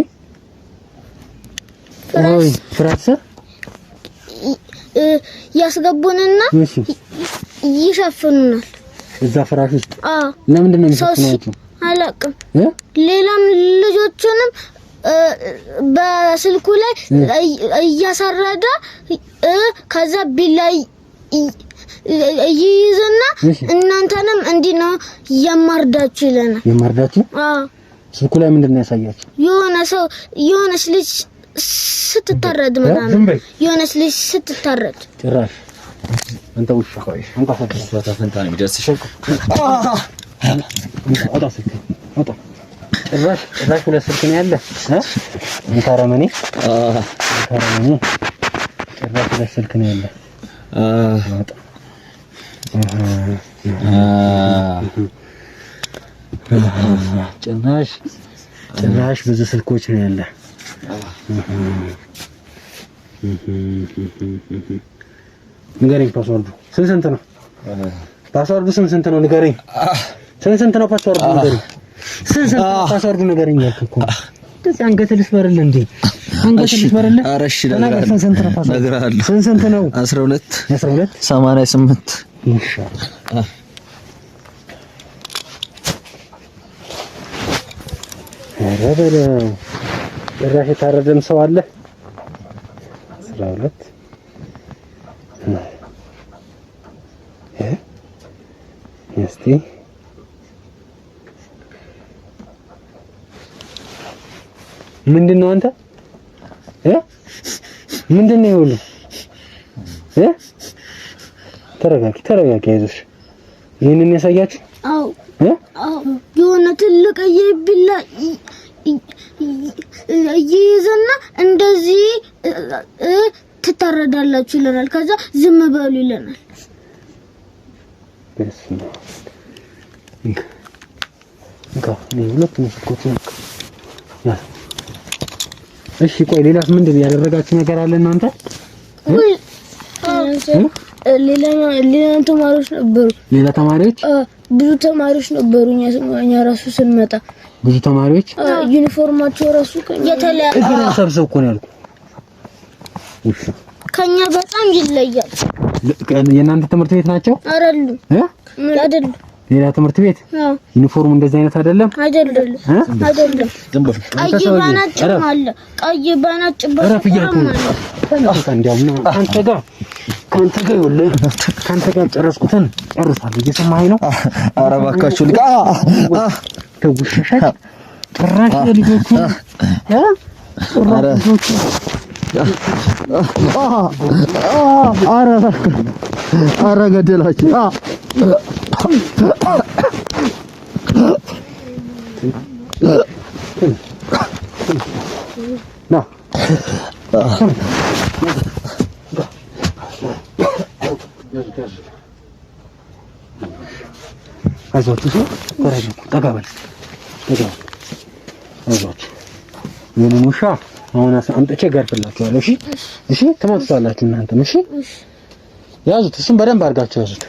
ቆይ ፍራሽ ስር
ያስገቡንና ይሸፍኑናል እዛ
ፍራሽ ውስጥ። ለምንድን ነው የሚሸፍኑናችሁ?
አላውቅም። ሌላም ልጆችንም በስልኩ ላይ እያሳረደ ከዛ ቢላይ ይይዝና እናንተንም እንዲህ ነው የማርዳችሁ ይለናል።
የማርዳችሁ? ስልኩ ላይ ምንድን ነው ያሳያችሁ?
የሆነች ልጅ ስትታረድ ምናምን የሆነች ልጅ ስትታረድ
ጭራሽ አንተ ውሻ ቆይ አንተ ፈንታ ነው የሚደርስሽ። አውጣ ጭራሽ ሁለት ስልክ ነው ያለ እንታረመኔ ጭራሽ ሁለት ስልክ ነው ያለ። ጭራሽ ብዙ ስልኮች ነው ያለ። ንገረኝ ፓስወርዱ ስንት ነው? ፓስወርዱ ስንት ነው? ንገረኝ ስንት ነው ፓስወርዱ? ንገረኝ ስንት ነው ፓስወርዱ? ንገረኝ ያልኩህ እኮ እንደዚህ አንገትህ ልስበርልህ እንዴ? አንገትህ ልስበርልህ? ኧረ እሺ እነግርሃለሁ። ስንት ነው ፓስወርዱ? ስንት ነው? 12 88 ኢንሻአላህ። ኧረ በለው ጭራሽ የታረደም ሰው አለ። 12 እስቲ ምንድነው አንተ ምንድነው ይሁሉ? ተረጋጊ አይዞሽ። ይሄንን ያሳያችሁ?
አዎ የሆነ ትልቅ የቢላ ይይዝና እንደዚህ ትታረዳላችሁ ይለናል። ከዛ ዝም በሉ ይለናል። እሺ ቆይ ሌላስ ምንድን ያደረጋችሁ ነገር አለ እናንተ? ሌላ ተማሪዎች ነበሩ።
ሌላ ተማሪዎች?
ብዙ ተማሪዎች ነበሩ። እኛ ራሱ ስንመጣ
ብዙ ተማሪዎች
ዩኒፎርማቸው ራሱ የተለያየ
ሰብስብ እኮ ነው ያልኩት።
ከኛ በጣም ይለያል።
የእናንተ ትምህርት ቤት ናቸው?
አይደሉም።
ሌላ ትምህርት ቤት ዩኒፎርሙ እንደዚህ አይነት አይደለም።
ዝም ብሎ ቀይ ባናጭ አለ። ቀይ ባናጭ ካንተ ጋር ጨረስኩትን ጨርሳለሁ። እየሰማኸኝ ነው?
ኧረ እባካችሁ ልቃ
ተውሸሻት ጭራሽ ልጆቹ
ኧረ ገደላችሁ።
አይዟችሁ ተቀበል። አይዟችሁ የኔን ውሻ አሁን አምጥቼ ገርፍላችኋለሁ። እሺ ትመጡታላችሁ እናንተም። እሺ ያዙት፣ እሱን በደንብ አድርጋችሁ ያዙት።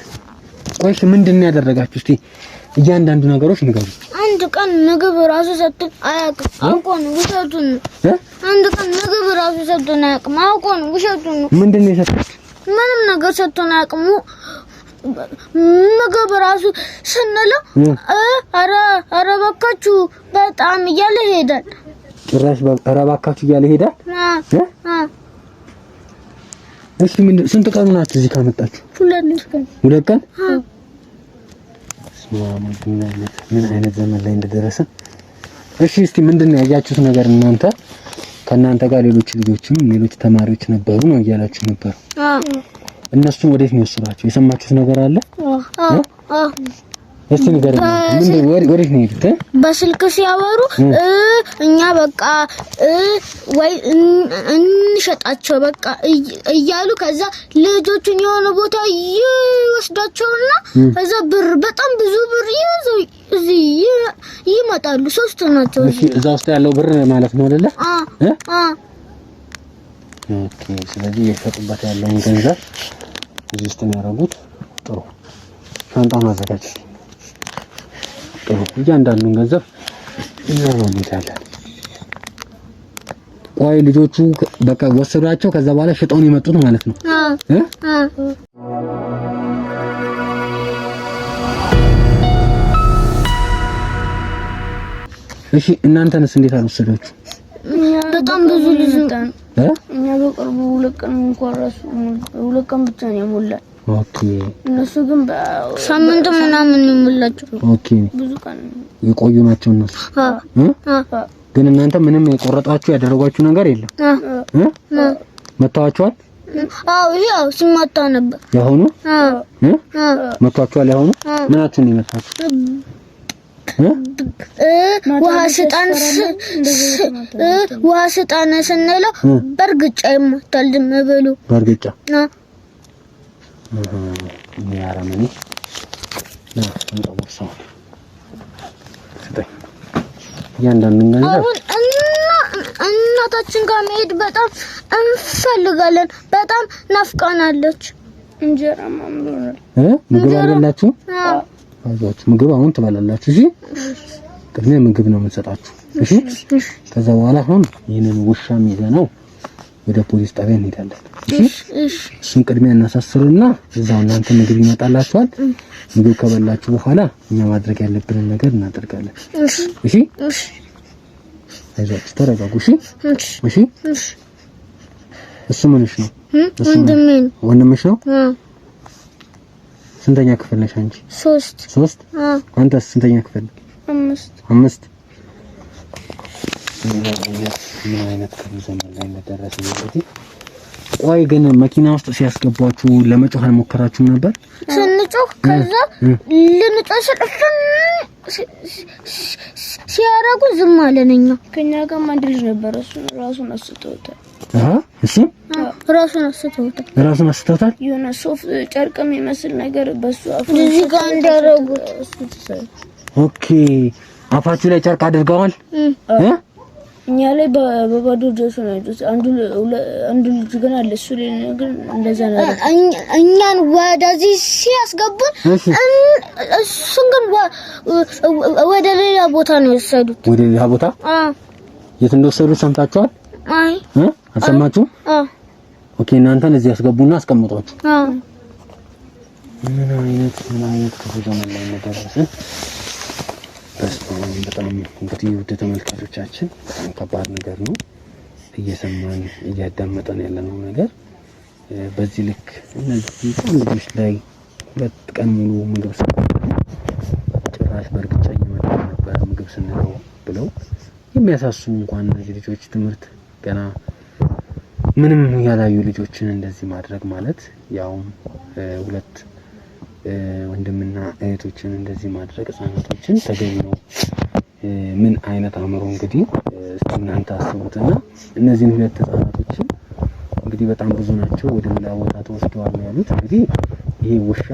ቆይ ምንድን ነው ያደረጋችሁ? እስቲ እያንዳንዱ ነገሮች ንገሩ።
አንድ ቀን ምግብ ራሱ ሰጥቶን አያውቅም። አውቆ ነው ውሸቱን። አንድ ቀን ምግብ ራሱ ሰጥቶን አያውቅም። አውቆ ነው ውሸቱን።
ምንድን ነው የሰጣችሁ?
ምንም ነገር ሰጥቶን አያውቅም። ምግብ ራሱ ስንለው ኧረ እባካችሁ በጣም እያለ ይሄዳል።
ጭራሽ ኧረ እባካችሁ እያለ ይሄዳል። እሺ ስንት ቀኑ ናችሁ እዚህ ካመጣችሁ? 2 ቀን። ምን አይነት ዘመን ላይ እንደደረሰን። እሺ እስቲ ምንድነው ያያችሁት ነገር? እናንተ ከእናንተ ጋር ሌሎች ልጆችም ሌሎች ተማሪዎች ነበሩ ነው እያላችሁ ነበር። እነሱን ወዴት ነው የወሰዷቸው? የሰማችሁት ነገር አለ? እስቲ ንገረኝ። ወዴት ነው የሄዱት?
በስልክ ሲያወሩ እኛ በቃ ወይ እንሸጣቸው በቃ እያሉ ከዛ ልጆቹን የሆነ ቦታ ይወስዳቸውና ከዛ ብር በጣም ብዙ ብር ይዘው እዚህ ይመጣሉ። 3 ናቸው።
እሺ እዛ ውስጥ ያለው ብር ማለት ነው አይደለ? ኦኬ። ስለዚህ የሸጡበት ያለውን ገንዘብ እዚህ ውስጥ ነው ያደረጉት። ጥሩ ሻንጣ ማዘጋጅ። ጥሩ እያንዳንዱን ገንዘብ እናወጣለን። ቆይ ልጆቹ በቃ ወሰዷቸው፣ ከዛ በኋላ ሽጠውን የመጡት ማለት ነው። እሺ እናንተንስ እንዴት አልወሰዷችሁ?
በጣም ብዙ ልጅ ነው።
እኛ በቅርቡ 2 ቀን እንኳን ራሱ 2 ቀን ብቻ ነው የሞላው።
ኦኬ።
እነሱ ግን
ሳምንት ምናምን የሞላቸው።
ኦኬ።
ብዙ ቀን
የቆዩ ናቸው እነሱ። ግን እናንተ ምንም የቆረጣችሁ ያደረጓችሁ ነገር የለም? መታዋቸዋል?
አዎ ያው ሲመታ ነበር።
ያሁኑ መታዋቸዋል? ያሁኑ ምናችሁን ነው የመታችሁ? ውሃ ስጣን ስንለው በርግጫ ይመታል። ዝም ብሎ በርግጫ ያራመኒ ነው እንጠብሰው። ያንዳንዱን ገንዘብ
እናታችን ጋር መሄድ በጣም እንፈልጋለን። በጣም ናፍቃናለች።
እንጀራ ማምሮናል።
ምግብ አለላችሁ? አይዟችሁ ምግብ አሁን ትበላላችሁ። እሺ ቅድሚያ ምግብ ነው የምንሰጣችሁ። እሺ ከዛ በኋላ አሁን ይሄንን ውሻም ይዘነው ወደ ፖሊስ ጣቢያ እንሄዳለን። እሺ እሱን ቅድሚያ እናሳስሩና እዛው እናንተ ምግብ ይመጣላችኋል። ምግብ ከበላችሁ በኋላ እኛ ማድረግ ያለብንን ነገር እናደርጋለን። እሺ አይዟችሁ ተረጋጉ። እሺ እሱ ምንሽ ነው? ወንድምሽ ነው? ስንተኛ ክፍል ነሽ አንቺ? 3 አንተስ ስንተኛ ክፍል? 5 ምን አይነት ዘመን ላይ እንደደረስን እንግዲህ። ቆይ ግን መኪና ውስጥ ሲያስገቧችሁ ለመጮህ አልሞከራችሁም ነበር?
ስንጮህ ከዛ ልንጮህ ሲያረጉ ዝም አለንኛ።
ከኛ ጋር አንድ ልጅ ነበር፣ እሱ ራሱን አስተውታል።
እሺ
ራሱን አስተውታል።
የሆነ ሶፍ ጨርቅም የሚመስል ነገር በሱ አፍ
እዚህ ጋር እንዳረጉት።
ኦኬ አፋችሁ ላይ ጨርቅ አድርገዋል።
እኛ ላይ በባዶ እጆቹ ነው ያሉት። አንዱ ልጅ ግን አለ፣ እሱ ላይ ግን እንደዛ ነው።
እኛን ወደዚህ ሲያስገቡን እሱን ግን ወደ ሌላ ቦታ ነው የወሰዱት።
ወደ ሌላ ቦታ? የት እንደወሰዱት ሰምታችኋል?
አይ
አልሰማችሁም? ኦኬ እናንተን እዚህ ያስገቡና አስቀምጧችሁ። ምን አይነት ክፉ ዘመን ላይ እንደደረስን በጣም እንግዲህ ውድ ተመልካቾቻችን በጣም ከባድ ነገር ነው እየሰማን እያዳመጠን ያለነው ነገር። በዚህ ልክ እነዚህ ልጆች ላይ 2 ቀን ሙሉ ምግብ ጭራሽ በርግጫ እየመጣ ነበር ምግብ ስንለው ብለው የሚያሳሱ እንኳን እነዚህ ልጆች ትምህርት ገና ምንም ያላዩ ልጆችን እንደዚህ ማድረግ ማለት ያው 2 ወንድምና እህቶችን እንደዚህ ማድረግ ህፃናቶችን ተገቢ ነው። ምን አይነት አእምሮ እንግዲህ እናንተ አስቡትና እነዚህን 2 ህፃናቶችን እንግዲህ በጣም ብዙ ናቸው ወደ ሌላ ቦታ ተወስደዋል ነው ያሉት። እንግዲህ ይሄ ውሻ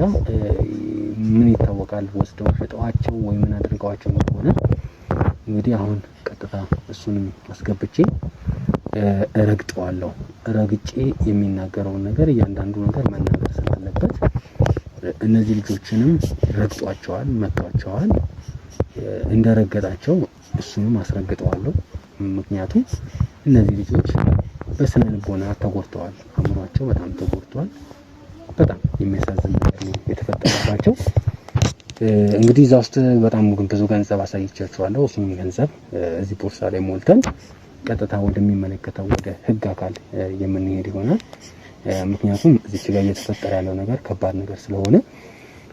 ምን ይታወቃል ወስደው ሸጠዋቸው ወይ ምን አድርገዋቸው እንደሆነ እንግዲህ አሁን ቀጥታ እሱንም አስገብቼ ረግጠዋለሁ። ረግጬ የሚናገረውን ነገር እያንዳንዱ ነገር መናገር ስላለበት እነዚህ ልጆችንም ረግጧቸዋል፣ መቷቸዋል። እንደረገጣቸው እሱንም አስረግጠዋለሁ። ምክንያቱም እነዚህ ልጆች በስነ ልቦና ተጎድተዋል፣ አእምሯቸው በጣም ተጎድቷል። በጣም የሚያሳዝን ነገር ነው የተፈጠረባቸው። እንግዲህ እዛ ውስጥ በጣም ብዙ ገንዘብ አሳይቻችኋለሁ። እሱም ገንዘብ እዚህ ቦርሳ ላይ ሞልተን ቀጥታ ወደሚመለከተው ወደ ህግ አካል የምንሄድ ይሆናል። ምክንያቱም እዚህ ጋር እየተፈጠረ ያለው ነገር ከባድ ነገር ስለሆነ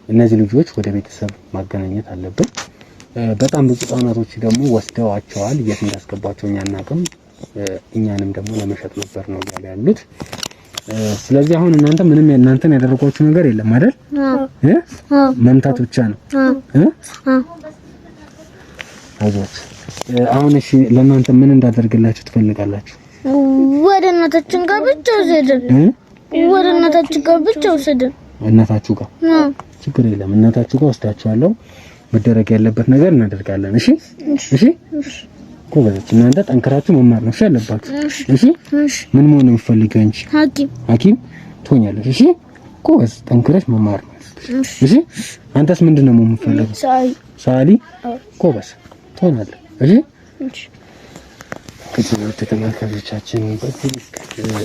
እነዚህ ልጆች ወደ ቤተሰብ ማገናኘት አለብን። በጣም ብዙ ህጻናቶች ደግሞ ወስደዋቸዋል። የት እንዳስገባቸው እኛ አናውቅም። እኛንም ደግሞ ለመሸጥ ነበር ነው ያሉት። ስለዚህ አሁን እናንተ ምንም እናንተን ያደረጓችሁ ነገር የለም አይደል? መምታት ብቻ ነው። አይዟችሁ። አሁን እሺ ለእናንተ ምን እንዳደርግላችሁ ትፈልጋላችሁ?
ወደ እናታችን ጋር ብቻ ወሰደን። ወደ እናታችን ጋር ብቻ ወሰደን።
እናታችሁ ጋር ችግር የለም። እናታችሁ ጋር ወስዳችኋለሁ። መደረግ ያለበት ነገር እናደርጋለን። እሺ እሺ ጎበዞች፣ እናንተ ጠንክራችሁ መማር ነው ያለባችሁ። እሺ ምን መሆን ነው የምትፈልጊው አንቺ? ሐኪም ትሆኛለሽ። እሺ ጎበዝ፣ ጠንክረሽ መማር ነው። እሺ አንተስ ምንድነው የምትፈልገው? ሰዓሊ ጎበዝ ትሆናለህ። እሺ ከዚህ ተመልካቾቻችን በዚህ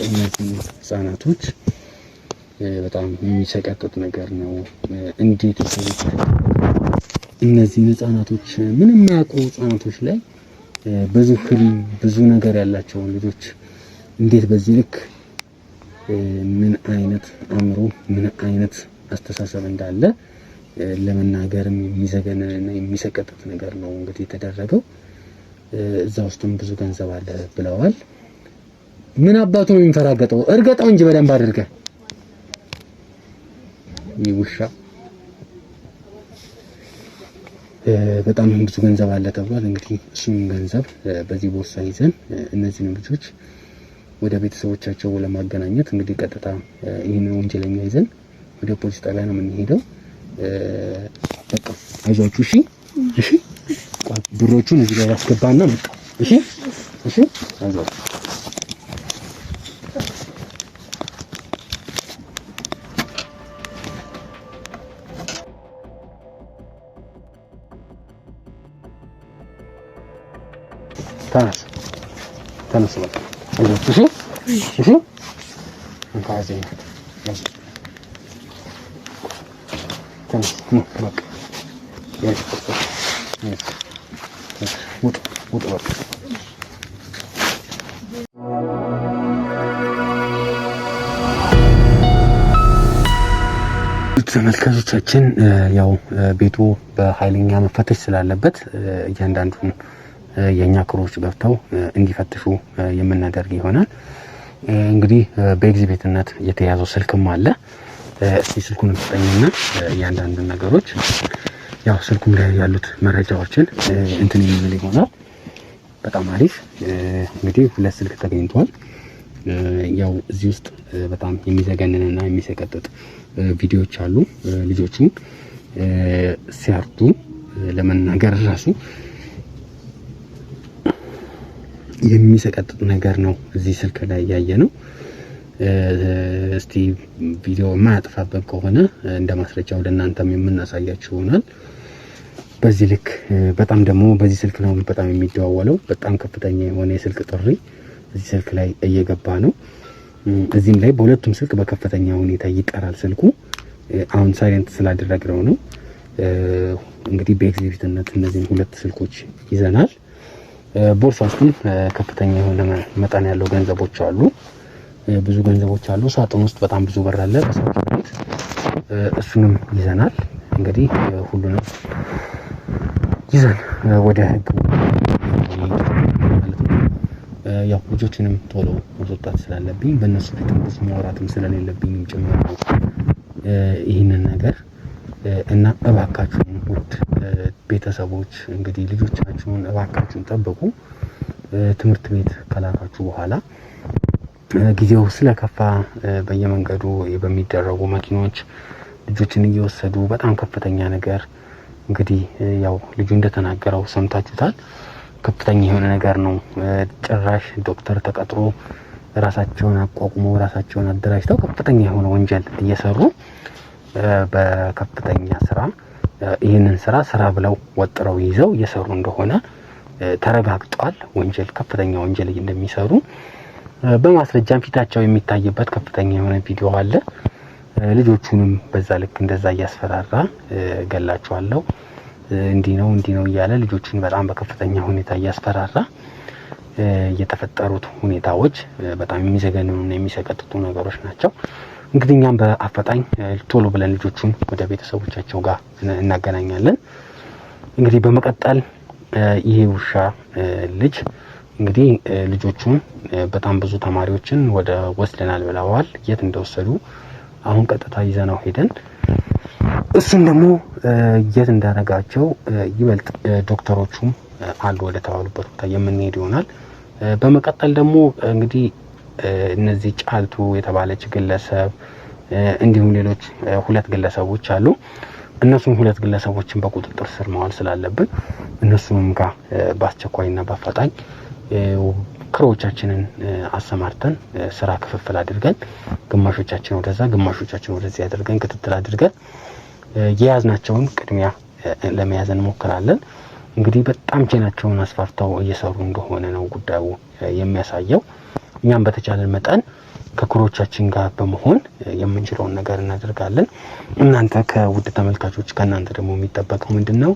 እነዚህ ህፃናቶች በጣም የሚሰቀጥጥ ነገር ነው። እንዴት እነዚህ ህፃናቶች ምንም የማያውቁ ህፃናቶች ላይ ብዙ ህልም ብዙ ነገር ያላቸው ልጆች እንዴት በዚህ ልክ ምን አይነት አእምሮ ምን አይነት አስተሳሰብ እንዳለ ለመናገርም የሚዘገንና የሚሰቀጥጥ ነገር ነው እንግዲህ የተደረገው። እዛ ውስጥም ብዙ ገንዘብ አለ ብለዋል። ምን አባቱ ነው የሚፈራገጠው? እርገጠው እንጂ በደንብ አድርገህ ይውሻ። በጣም ብዙ ገንዘብ አለ ተብሏል። እንግዲህ እሱን ገንዘብ በዚህ ቦርሳ ይዘን እነዚህን ልጆች ወደ ቤተሰቦቻቸው ለማገናኘት እንግዲህ ቀጥታ ይህንን ወንጀለኛ ይዘን ወደ ፖሊስ ጣቢያ ነው የምንሄደው። በቃ አይዟችሁ። እሺ እሺ ብሮቹን እዚህ ጋር ያስገባና መጣ። እሺ እሺ አይዟችሁ። ተነሱ በቃ አይዟችሁ። እሺ እሺ እንካዘኝ ተነሱ በቃ ውጡ በቃ። ተመልካቾቻችን ያው ቤቱ በኃይለኛ መፈተሽ ስላለበት እያንዳንዱን የኛ ክሮች ገብተው እንዲፈትሹ የምናደርግ ይሆናል። እንግዲህ በኤግዚቢትነት የተያዘው ስልክም አለ። እስቲ ስልኩን እንጠኝና እያንዳንዱን ነገሮች ያው ስልኩም ላይ ያሉት መረጃዎችን እንትን የሚል ይሆናል። በጣም አሪፍ። እንግዲህ 2 ስልክ ተገኝቷል። ያው እዚህ ውስጥ በጣም የሚዘገንንና የሚሰቀጥጥ ቪዲዮዎች አሉ። ልጆቹ ሲያርዱ ለመናገር ራሱ የሚሰቀጥጥ ነገር ነው እዚህ ስልክ ላይ ያየ ነው። እስቲ ቪዲዮ የማያጠፋበት ከሆነ እንደ ማስረጃ ወደ እናንተም የምናሳያችሁ ይሆናል። በዚህ ልክ በጣም ደግሞ በዚህ ስልክ ነው በጣም የሚደዋወለው። በጣም ከፍተኛ የሆነ የስልክ ጥሪ እዚህ ስልክ ላይ እየገባ ነው። እዚህም ላይ በሁለቱም ስልክ በከፍተኛ ሁኔታ ይጠራል ስልኩ። አሁን ሳይለንት ስላደረግነው ነው። እንግዲህ በኤግዚቢትነት እነዚህን 2 ስልኮች ይዘናል። ቦርሳ ውስጥም ከፍተኛ የሆነ መጠን ያለው ገንዘቦች አሉ። ብዙ ገንዘቦች አሉ። ሳጥን ውስጥ በጣም ብዙ ብር አለ። እሱንም ይዘናል። እንግዲህ ሁሉንም ይዘን ወደ ህግ ያው ልጆችንም ቶሎ ማስወጣት ስላለብኝ በእነሱ ፊትም ብዙ ማውራትም ስለሌለብኝም ጭምር ነው ይህንን ነገር እና እባካችሁን ውድ ቤተሰቦች እንግዲህ ልጆቻችሁን እባካችሁን ጠብቁ። ትምህርት ቤት ከላካችሁ በኋላ ጊዜው ስለከፋ በየመንገዱ በሚደረጉ መኪኖች ልጆችን እየወሰዱ በጣም ከፍተኛ ነገር እንግዲህ ያው ልጁ እንደተናገረው ሰምታችሁታል። ከፍተኛ የሆነ ነገር ነው። ጭራሽ ዶክተር ተቀጥሮ ራሳቸውን አቋቁመው ራሳቸውን አደራጅተው ከፍተኛ የሆነ ወንጀል እየሰሩ በከፍተኛ ስራ ይህንን ስራ ብለው ወጥረው ይዘው እየሰሩ እንደሆነ ተረጋግጧል። ወንጀል ከፍተኛ ወንጀል እንደሚሰሩ በማስረጃም ፊታቸው የሚታይበት ከፍተኛ የሆነ ቪዲዮ አለ። ልጆቹንም በዛ ልክ እንደዛ እያስፈራራ ገላቸዋለሁ እንዲህ ነው እያለ ልጆቹን በጣም በከፍተኛ ሁኔታ እያስፈራራ የተፈጠሩት ሁኔታዎች በጣም የሚዘገንኑና የሚሰቀጥጡ ነገሮች ናቸው። እንግዲህ እኛም በአፋጣኝ ቶሎ ብለን ልጆቹን ወደ ቤተሰቦቻቸው ጋር እናገናኛለን። እንግዲህ በመቀጠል ይሄ ውሻ ልጅ እንግዲህ ልጆቹን በጣም ብዙ ተማሪዎችን ወደ ወስደናል ብለዋል። የት እንደወሰዱ አሁን ቀጥታ ይዘናው ሄደን እሱን ደግሞ የት እንዳረጋቸው ይበልጥ ዶክተሮቹም አሉ ወደ ተባሉበት ቦታ የምንሄድ ይሆናል። በመቀጠል ደግሞ እንግዲህ እነዚህ ጫልቱ የተባለች ግለሰብ እንዲሁም ሌሎች 2 ግለሰቦች አሉ። እነሱም 2 ግለሰቦችን በቁጥጥር ስር ማዋል ስላለብን እነሱም ጋር በአስቸኳይና በአፋጣኝ ክሮቻችንን አሰማርተን ስራ ክፍፍል አድርገን ግማሾቻችን ወደዛ ግማሾቻችን ወደዚህ አድርገን ክትትል አድርገን የያዝናቸውን ቅድሚያ ለመያዝ እንሞክራለን። እንግዲህ በጣም ቼናቸውን አስፋፍተው እየሰሩ እንደሆነ ነው ጉዳዩ የሚያሳየው። እኛም በተቻለን መጠን ከክሮቻችን ጋር በመሆን የምንችለውን ነገር እናደርጋለን። እናንተ ከውድ ተመልካቾች ከእናንተ ደግሞ የሚጠበቀው ምንድነው?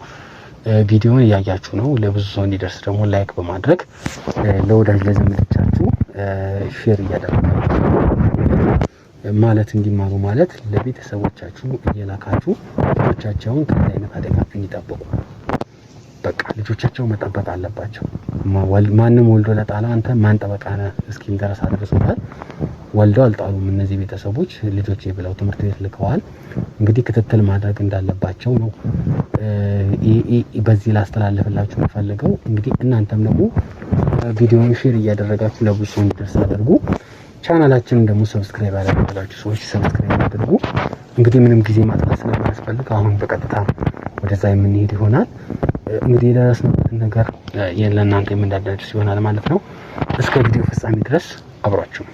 ቪዲዮውን እያያችሁ ነው። ለብዙ ሰው እንዲደርስ ደግሞ ላይክ በማድረግ ለወዳጅ ለዘመዶቻችሁ ሼር እያደረጋችሁ ማለት እንዲማሩ ማለት ለቤተሰቦቻችሁ እየላካችሁ ልጆቻቸውን ከዚህ አይነት አደጋ እንዲጠብቁ በቃ ልጆቻቸው መጠበቅ አለባቸው። ማንም ወልዶ ለጣላ አንተ ማን ጠበቃ ነህ እስኪል ድረስ አድርሶታል። ወልደው አልጣሉም። እነዚህ ቤተሰቦች ልጆቼ ብለው ትምህርት ቤት ልከዋል። እንግዲህ ክትትል ማድረግ እንዳለባቸው ነው በዚህ ላስተላልፍላችሁ የምፈልገው። እንግዲህ እናንተም ደግሞ ቪዲዮውን ሼር እያደረጋችሁ ለብዙ ሰው እንዲደርስ አድርጉ። ቻናላችንን ደግሞ ሰብስክራይብ ያላደረጋችሁ ሰዎች ሰብስክራይብ አድርጉ። እንግዲህ ምንም ጊዜ ማጥፋት ስለማያስፈልግ አሁን በቀጥታ ወደዛ የምንሄድ ይሆናል። እንግዲህ ለራስነት ነገር ለእናንተ የምናደርስ ይሆናል ማለት ነው። እስከ ቪዲዮ ፍጻሜ ድረስ አብራችሁ